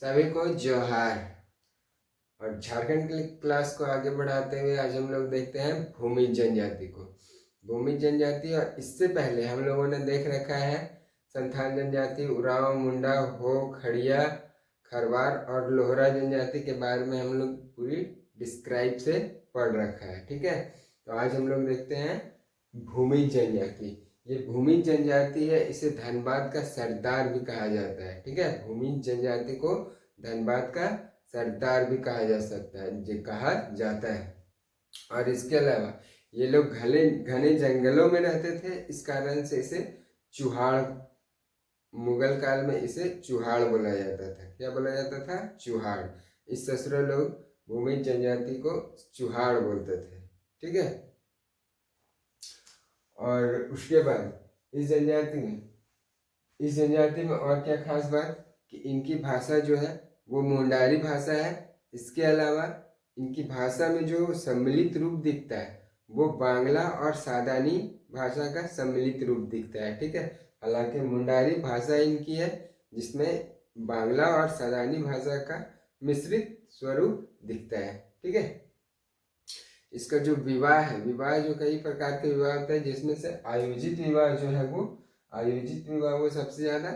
सभी को जोहार। और झारखंड की क्लास को आगे बढ़ाते हुए आज हम लोग देखते हैं भूमिज जनजाति को। भूमिज जनजाति, और इससे पहले हम लोगों ने देख रखा है संथाल जनजाति, उरांव, मुंडा, हो, खड़िया, खरवार और लोहरा जनजाति के बारे में हम लोग पूरी डिस्क्राइब से पढ़ रखा है। ठीक है, तो आज हम लोग देखते हैं भूमिज जनजाति। ये भूमिज जनजाति है, इसे धनबाद का सरदार भी कहा जाता है। ठीक है, भूमिज जनजाति को धनबाद का सरदार भी कहा जा सकता है, जो कहा जाता है। और इसके अलावा ये लोग घने घने जंगलों में रहते थे, इस कारण से इसे चुहाड़, मुगल काल में इसे चुहाड़ बोला जाता था। क्या बोला जाता था? चुहाड़। इस ससुर लोग भूमिज जनजाति को चुहाड़ बोलते थे। ठीक है, और उसके बाद इस जनजाति में और क्या खास बात कि इनकी भाषा जो है वो मुंडारी भाषा है। इसके अलावा इनकी भाषा में जो सम्मिलित रूप दिखता है वो बांग्ला और सादानी भाषा का सम्मिलित रूप दिखता है। ठीक है, हालांकि मुंडारी भाषा इनकी है जिसमें बांग्ला और सादानी भाषा का मिश्रित स्वरूप दिखता है। ठीक है, इसका जो विवाह है, विवाह जो कई प्रकार के विवाह होते हैं, जिसमें से आयोजित विवाह जो है वो सबसे ज़्यादा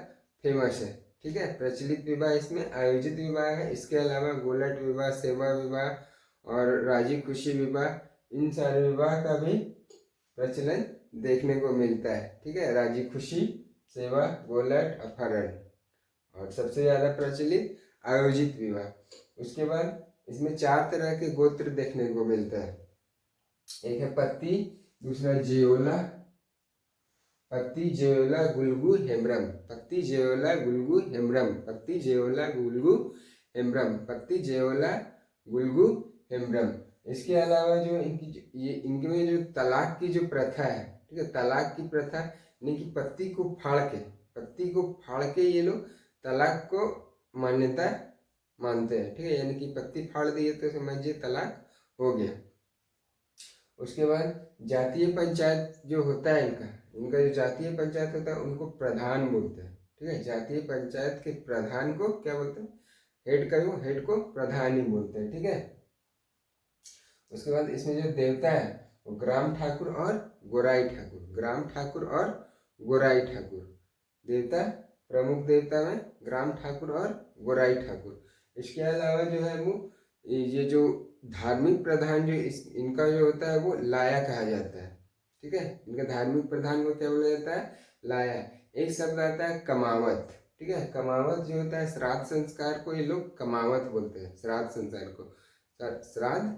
फेमस है। ठीक है, प्रचलित विवाह इसमें आयोजित विवाह है। इसके अलावा गोलट विवाह, सेवा विवाह और राजी खुशी विवाह, इन सारे विवाह का भी प्रचलन देखने को मिलता है। ठीक है, राजी खुशी, सेवा, गोलट, अपहरण और सबसे ज़्यादा प्रचलित आयोजित विवाह। उसके बाद इसमें 4 तरह के गोत्र देखने को मिलता है। एक है पत्ती, दूसरा जेओला, पत्ती, जेओला, गुल्गू, हेम्ब्रम, पत्ती, जेओला, गुल्गू, हेम्ब्रम, पत्ती, जेओला, गुल्गू, हेम्ब्रम, पत्ती, जेओला, गुल्गू, हेम्ब्रम। इसके अलावा जो इनके में जो तलाक की जो प्रथा है, ठीक है, तलाक की प्रथा यानी कि पत्ती को फाड़ के ये लोग तलाक को मान्यता मानते हैं। ठीक है, यानी कि पत्ती फाड़ दिए तो समझिए तलाक हो गया। उसके बाद जातीय पंचायत जो होता है इनका जो जातीय पंचायत होता है उनको प्रधान बोलते हैं। ठीक है, जातीय पंचायत के प्रधान को क्या बोलते हैं? हेड को प्रधान ही बोलते हैं। ठीक है, उसके बाद इसमें जो देवता है वो ग्राम ठाकुर और गोराई ठाकुर, ग्राम ठाकुर और गोराई ठाकुर देवता, प्रमुख देवता में ग्राम ठाकुर और गोराई ठाकुर। इसके अलावा जो है वो ये जो धार्मिक प्रधान जो इनका जो होता है वो लाया कहा जाता है। ठीक है, इनका धार्मिक प्रधान को क्या बोला जाता है? लाया। एक शब्द आता है कमावत। ठीक है, कमावत जो होता है श्राद्ध संस्कार को ये लोग कमावत बोलते हैं, श्राद्ध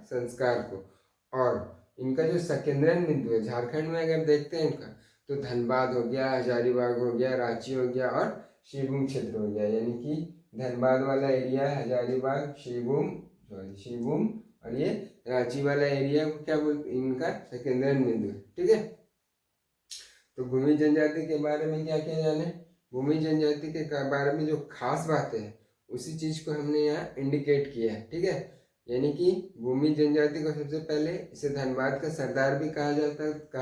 संस्कार को। और इनका जो संकेंद्रण बिंदु है झारखंड में अगर देखते हैं इनका, तो धनबाद हो गया, हजारीबाग हो गया, रांची हो गया और शिवभूम क्षेत्र हो गया। यानी कि धनबाद वाला एरिया, हजारीबाग, शिवभूम और ये रांची वाला एरिया को क्या बोलते, इनका संकेंद्रण बिंदु है। ठीक है, तो भूमि जनजाति के बारे में क्या क्या जाने? भूमि जनजाति के बारे में जो खास बातें हैं उसी चीज को हमने यहाँ इंडिकेट किया है। ठीक है, यानी कि भूमि जनजाति को सबसे पहले इसे धनबाद का सरदार भी कहा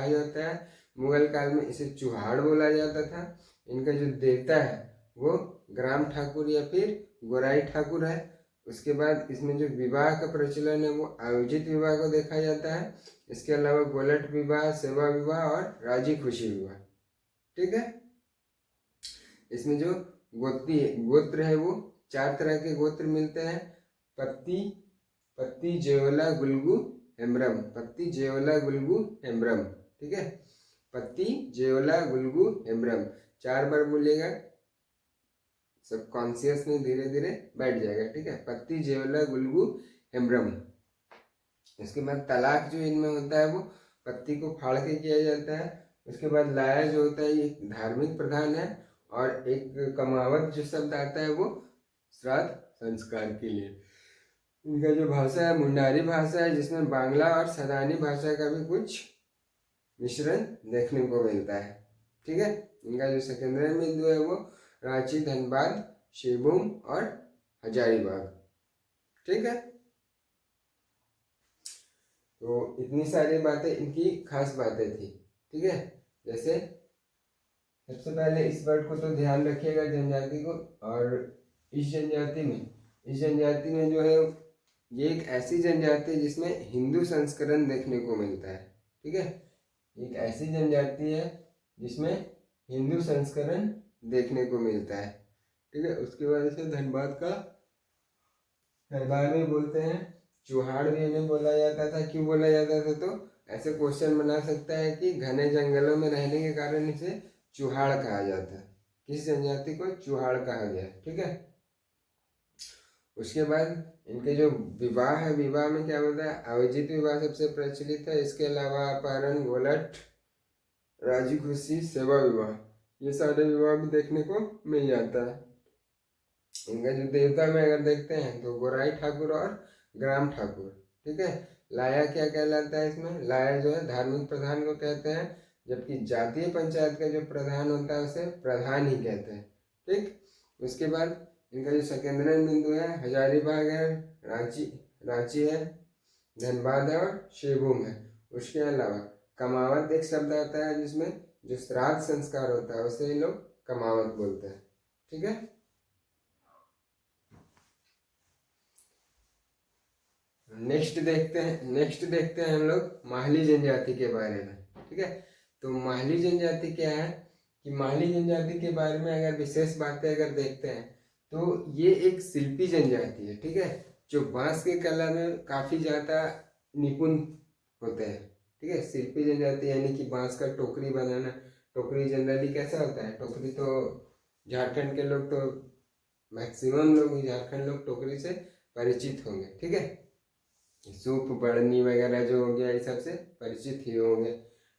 जाता है। मुगल काल में इसे चुहाड़ बोला जाता था। इनका जो देवता है वो ग्राम ठाकुर या फिर गोराई ठाकुर है। उसके बाद इसमें जो विवाह का प्रचलन है वो आयोजित विवाह को देखा जाता है। इसके अलावा गोलट विवाह, सेवा विवाह और राजी खुशी विवाह। ठीक है, इसमें जो गोत्र है वो 4 तरह के गोत्र मिलते हैं। पत्ती, जेवला, गुल्गू, हेम्ब्रम, पत्ती, जेवला, गुल्गू, हेम्ब्रम। ठीक है, पत्ती, जेवला, गुल्गू, हेम्ब्रम 4 बार बोलेगा, सब कॉन्शियस में धीरे धीरे बैठ जाएगा। ठीक है, पत्ती, जेवला, गुल्गू, हेम्ब्रम। इसके बाद तलाक जो इनमें होता है वो पत्ती को फाड़ के किया जाता है। उसके बाद लाया जो होता है ये धार्मिक प्रधान है। और एक कमावत जो शब्द आता है वो श्राद्ध संस्कार के लिए। इनका जो भाषा है मुंडारी भाषा है, जिसमें बांग्ला और सदानी भाषा का भी कुछ मिश्रण देखने को मिलता है। ठीक है, इनका जो सेकेंडरी बिंदु है वो रांची, धनबाद, शिवभूम और हजारीबाग। ठीक है, तो इतनी सारी बातें इनकी खास बातें थी। ठीक है, जैसे सबसे पहले इस वर्ड को तो ध्यान रखिएगा जनजाति को, और इस जनजाति में जो है ये एक ऐसी जनजाति है जिसमें हिंदू संस्करण देखने को मिलता है। ठीक है, एक ऐसी जनजाति है जिसमें हिंदू संस्करण देखने को मिलता है। ठीक है, उसके बाद से धनबाद में बोलते हैं, चुहाड़ भी इन्हें बोला जाता था। क्यों बोला जाता था? तो ऐसे क्वेश्चन बना सकता है कि घने जंगलों में रहने के कारण इसे चुहाड़ कहा जाता है। किस जनजाति को चुहाड़ कहा गया? ठीक है, उसके बाद इनके जो विवाह है, विवाह में क्या होता है? अविजित विवाह सबसे प्रचलित है। इसके अलावा अपहरण, गोलट, राजी खुशी, सेवा विवाह, ये सारे विवाह भी देखने को मिल जाता है। इनका जो देवता में अगर देखते हैं तो गोराई ठाकुर और ग्राम ठाकुर। ठीक है, लाया क्या कहलाता है? इसमें लाया जो है धार्मिक प्रधान को कहते हैं, जबकि जातीय पंचायत का जो प्रधान होता है उसे प्रधान ही कहते हैं। ठीक, उसके बाद इनका जो संकेंद्रण बिंदु है हजारीबाग है, रांची है, धनबाद है और शिवभूम है। उसके अलावा कमावत एक शब्द आता है जिसमें जो श्राद्ध संस्कार होता है उसे लोग कमावत बोलते हैं। ठीक है, नेक्स्ट देखते हैं हम लोग माहली जनजाति के बारे में। ठीक है, तो माहली जनजाति क्या है कि माहली जनजाति के बारे में अगर विशेष बातें अगर देखते हैं तो ये एक शिल्पी जनजाति है। ठीक है, जो बांस के कला में काफी ज्यादा निपुण होते हैं। ठीक है, शिल्पी जनजाति यानी कि बांस का टोकरी बनाना। टोकरी जनरली कैसा होता है? टोकरी तो झारखंड के लोग तो मैक्सिमम लोग झारखंड लोग टोकरी से परिचित होंगे। ठीक है, सूप बढ़नी वगैरह जो हो गया इस सब से परिचित ही होंगे,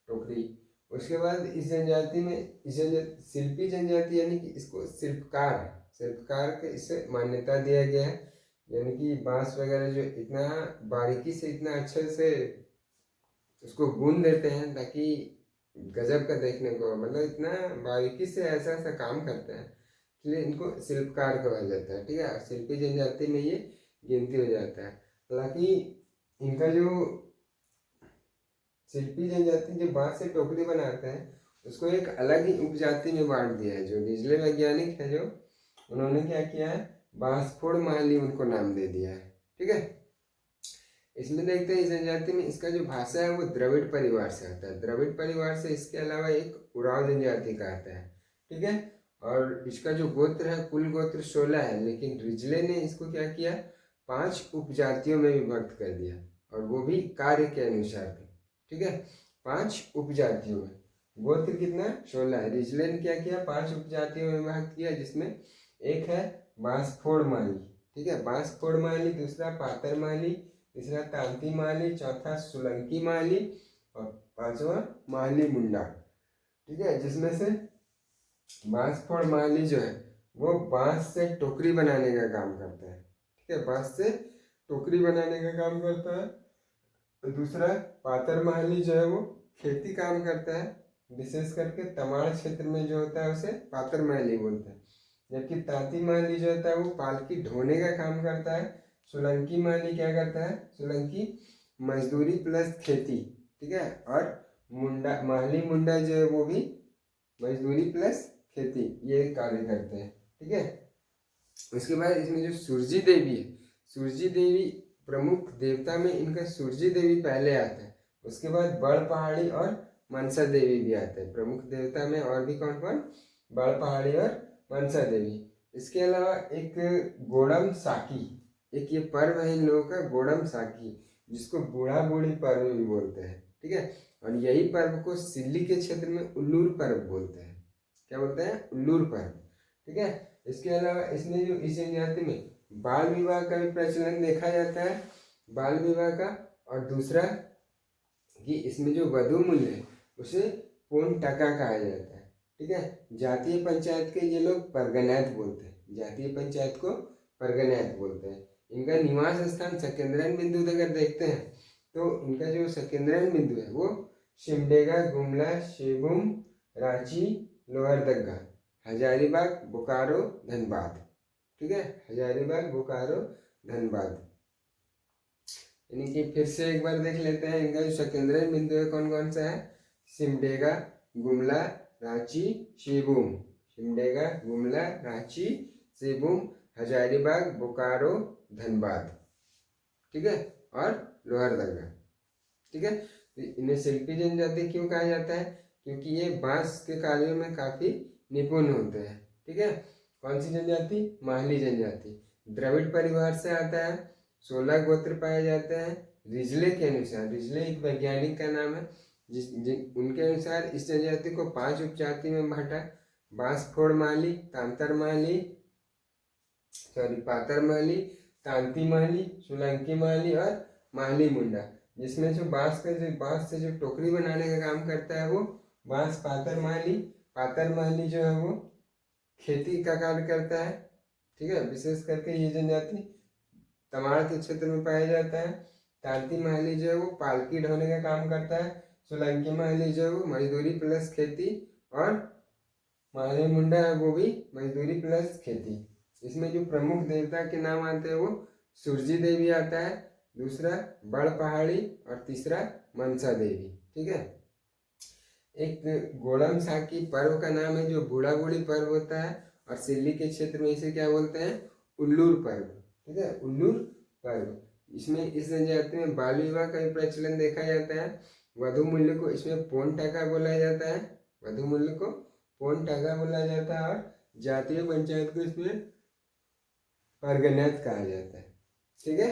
टोकरी। उसके बाद इस जनजाति में शिल्पी जनजाति यानी कि इसको शिल्पकार के इसे मान्यता दिया गया है। यानी कि बांस वगैरह जो इतना बारीकी से इतना अच्छे से उसको बुन देते हैं ताकि गजब का देखने को, मतलब इतना बारीकी से ऐसा ऐसा काम करते हैं, इसलिए इनको शिल्पकार कहा जाता है। ठीक है, शिल्पी जनजाति में ये गिनती हो जाता है। हालांकि इनका जो शिल्पी जनजाति जो बांस से टोकरी बनाते हैं उसको एक अलग ही उपजाति में बांट दिया है। जो निचले वैज्ञानिक है जो उन्होंने क्या किया है, बांसफोड़ माहली उनको नाम दे दिया है। ठीक है, इसमें देखते हैं इस जनजाति में इसका जो भाषा है वो द्रविड़ परिवार से आता है। द्रविड़ परिवार से इसके अलावा एक उराव जनजाति का आता है। ठीक है, और इसका जो गोत्र है कुल गोत्र 16 है, लेकिन रिजले ने इसको क्या किया, 5 उपजातियों में विभक्त कर दिया, और वो भी कार्य के अनुसार। ठीक है, 5 उपजातियों में, गोत्र कितना 16 है। रिजले ने क्या किया, 5 उपजातियों में विभक्त किया, जिसमें एक है बांसफोड़ माहली। ठीक है, बांसफोड़ माहली, दूसरा पातर माहली, तीसरा तांती माहली, चौथा सोलंकी माहली और 5वां माहली मुंडा। ठीक है, जिसमें से बांसफोड़ माहली जो है वो बांस से टोकरी बनाने का काम करता है। ठीक है, बांस से टोकरी बनाने का काम करता है। तो दूसरा पातर माहली जो है वो खेती काम करता है, विशेष करके तमाड़ क्षेत्र में जो होता है उसे पातर माहली बोलते हैं। जबकि तांती माहली जो होता है वो पालकी ढोने का काम करता है। सोलंकी माहली क्या करता है, सोलंकी मजदूरी प्लस खेती। ठीक है, और माहली मुंडा जो है वो भी मजदूरी प्लस खेती, ये कार्य करते हैं। ठीक है, उसके बाद इसमें जो सूरजी देवी है, सूरजी देवी प्रमुख देवता में इनका सूरजी देवी पहले आता है। उसके बाद बड़ पहाड़ी और मनसा देवी भी आते हैं प्रमुख देवता में। और भी कौन कौन, बड़ पहाड़ी और मनसा देवी। इसके अलावा एक गोड़म साकी, एक ये पर्व है इन लोगों का गोड़म साकी, जिसको बूढ़ा बूढ़ी पर्व भी बोलते हैं। ठीक है, और यही पर्व को सिल्ली के क्षेत्र में उल्लूर पर्व बोलते हैं। क्या बोलते हैं, उल्लूर पर्व। ठीक है, इसके अलावा इसमें जो इस जनजाति में बाल विवाह का भी प्रचलन देखा जाता है, बाल विवाह का। और दूसरा कि इसमें जो वधु मूल्य है उसे पूर्ण टका कहा जाता है। ठीक है, जातीय पंचायत के ये लोग परगनैत बोलते हैं, जातीय पंचायत को परगनैत बोलते हैं। इनका निवास स्थान संकेंद्रण बिंदु अगर देखते हैं तो इनका जो संकेंद्रण बिंदु है वो सिमडेगा, गुमला, शिवभूम, रांची, लोहरदगा, हजारीबाग, बोकारो, धनबाद। ठीक है, हजारीबाग, बोकारो, धनबाद। यानी कि फिर से एक बार देख लेते हैं इनका जो संकेंद्रण बिंदु है कौन कौन सा है, सिमडेगा, गुमला, रांची, शिवभूम। सिमडेगा, गुमला, रांची, शिवभूम, हजारीबाग, बोकारो, धनबाद, ठीक है, और लोहरदगा, ठीक है। तो इन्हें शिल्पी जनजाति क्यों कहा जाता है? क्योंकि ये बांस के कार्यों में काफी निपुण होते हैं, ठीक है। कौन सी जनजाति? माहली जनजाति। द्रविड़ परिवार से आता है। 16 गोत्र पाए जाते हैं। रिजले के अनुसार, रिजले एक वैज्ञानिक का नाम है, उनके अनुसार इस जनजाति को 5 उपजाति में बांटा: बांसफोड़ माहली, तांतर माहली, पातर माहली, तांती माहली, सोलंकी माहली और माहली मुंडा। जिसमें जो बांस से जो टोकरी बनाने का काम करता है वो बांस पातर माहली। पातर माहली जो है वो खेती का कार्य करता है, ठीक है। विशेष करके ये जनजाति तमाड़ के क्षेत्र में पाया जाता है। तांती माहली जो है वो पालकी ढोने का काम करता है। सोलंकी माहली जो है वो मजदूरी प्लस खेती, और माहली मुंडा है वो भी मजदूरी प्लस खेती। इसमें जो प्रमुख देवता के नाम आते हैं वो सूरजी देवी आता है, दूसरा बड़ पहाड़ी और तीसरा मनसा देवी, ठीक है। एक गोड़म साकी पर्व का नाम है जो बूढ़ा बूढ़ी पर्व होता है, और सिल्ली के क्षेत्र में इसे क्या बोलते हैं? उल्लूर पर्व, ठीक है, उल्लूर पर्व। इसमें इस जनजाति में बाल विवाह का भी प्रचलन देखा जाता है। वधु मूल्य को इसमें पौन टका बोला जाता है, वधु मूल्य को पौन टका बोला जाता है, और जातीय पंचायत को इसमें परगनात कहा जाता है, ठीक है।